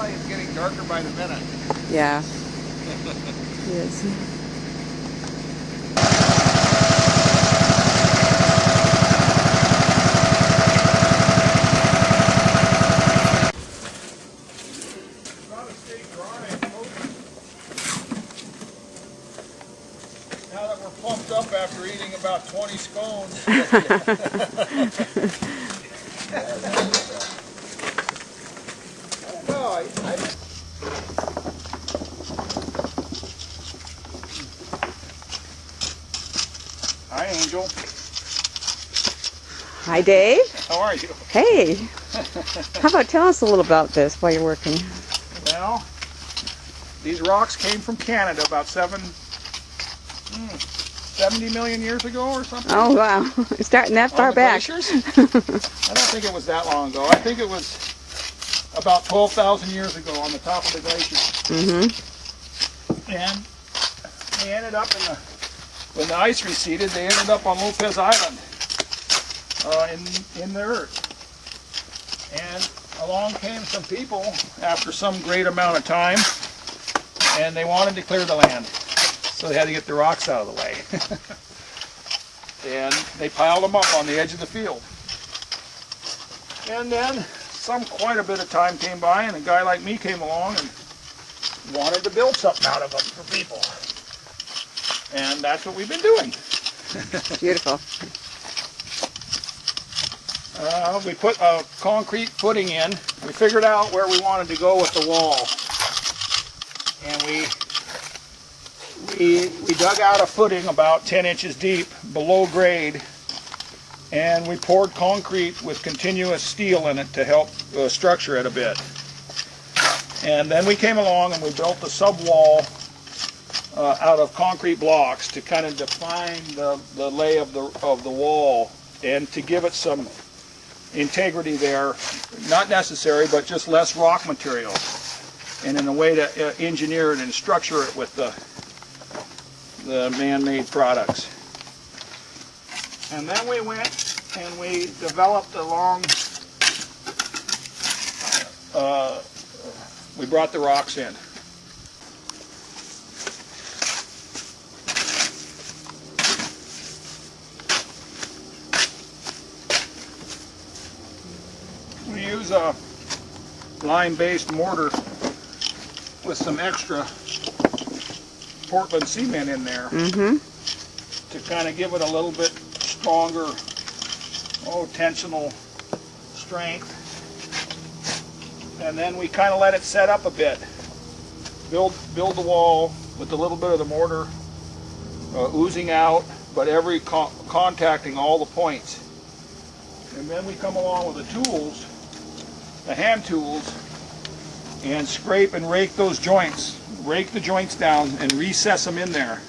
light is getting darker by the minute. Yeah. It is. Gotta stay dry and focused. Now that we're pumped up after eating about 20 scones. Hi, Angel. Hi, Dave. How are you? Hey. How about tell us a little about this while you're working? Well, these rocks came from Canada about 70 million years ago or something. Oh, wow. It's starting that far back. Glaciers? I don't think it was that long ago. I think it was about 12,000 years ago on the top of the glacier. And they ended up when the ice receded, they ended up on Lopez Island in the earth. And along came some people after some great amount of time, and they wanted to clear the land. So they had to get the rocks out of the way. And they piled them up on the edge of the field. And then quite a bit of time came by, and a guy like me came along and wanted to build something out of them for people. And that's what we've been doing. Beautiful. We put a concrete footing in. We figured out where we wanted to go with the wall. And we dug out a footing about 10 inches deep, below grade, and we poured concrete with continuous steel in it to help structure it a bit. And then we came along and we built a sub-wall out of concrete blocks to kind of define the lay of the wall and to give it some integrity there. Not necessary, but just less rock material. And in a way to engineer it and structure it with the man-made products. And then we went and we developed we brought the rocks in. We use a lime-based mortar with some extra Portland cement in there to kind of give it a little bit stronger, tensional strength. And then we kind of let it set up a bit. Build the wall with a little bit of the mortar oozing out, but contacting all the points. And then we come along with the tools, the hand tools, and scrape and rake those joints. Rake the joints down and recess them in there.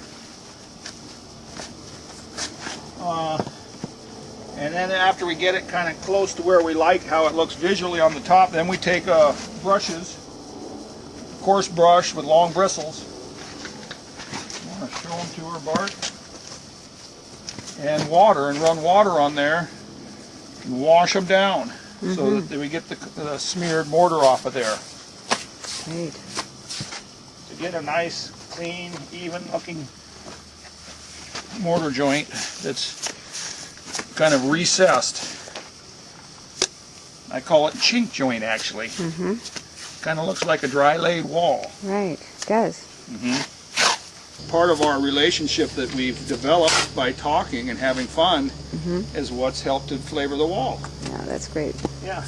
And then after we get it kind of close to where we like how it looks visually on the top, then we take brushes, coarse brush with long bristles. I want to show them to her, Bart. And water, and run water on there and wash them down so that we get the smeared mortar off of there. Great. To get a nice, clean, even-looking mortar joint that's kind of recessed. I call it chink joint, actually. Kind of looks like a dry-laid wall. Right, it does. Part of our relationship that we've developed by talking and having fun is what's helped to flavor the wall. Yeah, that's great. Yeah.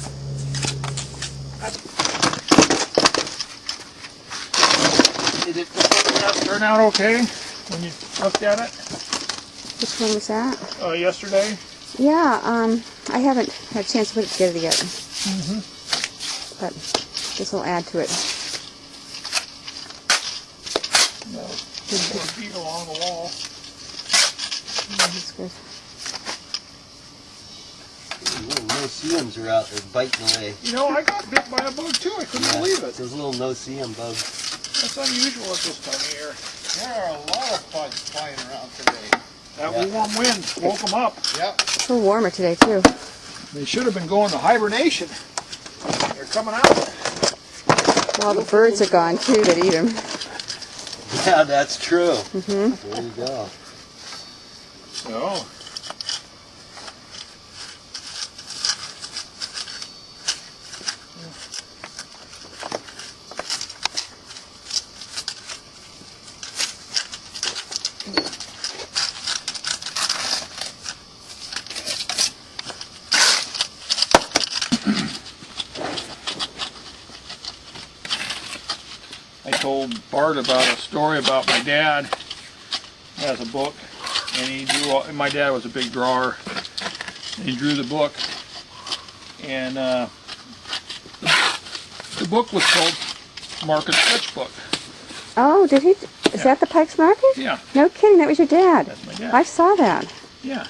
Did it turn out okay when you looked at it? Which one was that? Yesterday? Yeah, I haven't had a chance to put it together yet. But this will add to it. Put feet along the wall. That's good. Little no-see-ums are out there biting away. You know, I got bit by a bug too. I couldn't believe it. Those little no-see-um bugs. That's unusual at this time of year. There are a lot of bugs flying around today. That warm wind woke them up. Yep. It's a little warmer today, too. They should have been going to hibernation. They're coming out. All the birds are gone too that eat them. Yeah, that's true. Mm-hmm. There you go. So, I told Bart about a story about my dad. He has a book, and he drew. And my dad was a big drawer. And he drew the book, and the book was called Market Sketchbook. Oh, did he? Is that the Pike's Market? Yeah, No kidding, that was your dad. that's my dad. I saw that. Yeah.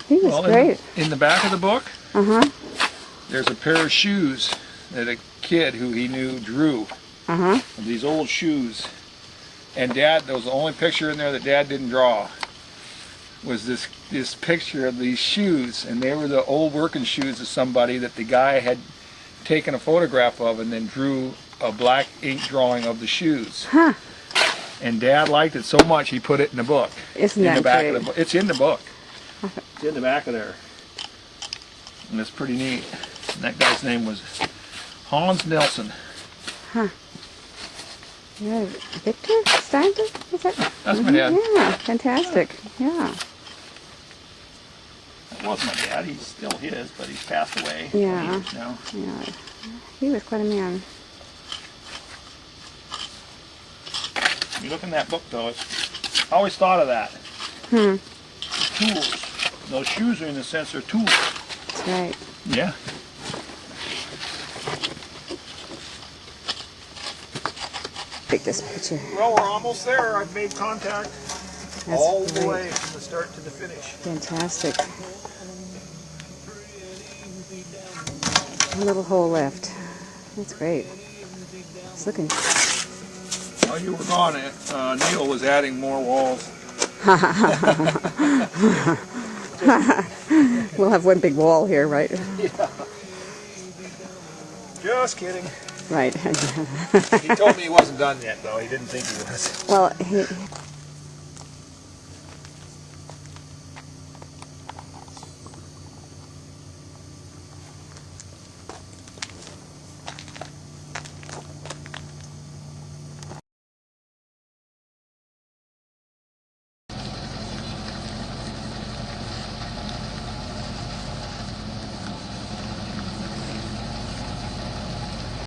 He was Well, great. in the back of the book, Uh-huh. there's a pair of shoes that a kid who he knew drew. Uh-huh. These old shoes. And Dad, that was the only picture in there that Dad didn't draw. Was this picture of these shoes, and they were the old working shoes of somebody that the guy had taken a photograph of and then drew a black ink drawing of the shoes. Huh. And Dad liked it so much he put it in the book. Isn't In that the back great? of the book. It's in the book. It's in the back of there. And it's pretty neat. And that guy's name was Hans Nelson. Huh. Yeah, Victor Steinberg? Is that? That's my dad. Yeah, fantastic. Yeah. That was my dad. He's still his, but he's passed away. Yeah. Years now. Yeah. He was quite a man. You look in that book, though. I always thought of that. Tools. Those shoes are, in a sense, they're tools. That's right. Yeah. Take this picture. Well, we're almost there. I've made contact That's all the great. way from the start to the finish. Fantastic. One little hole left. That's great. It's looking. While you were gone, Neil was adding more walls. We'll have one big wall here, right? Just kidding. Right. He told me he wasn't done yet, though. He didn't think he was. Well,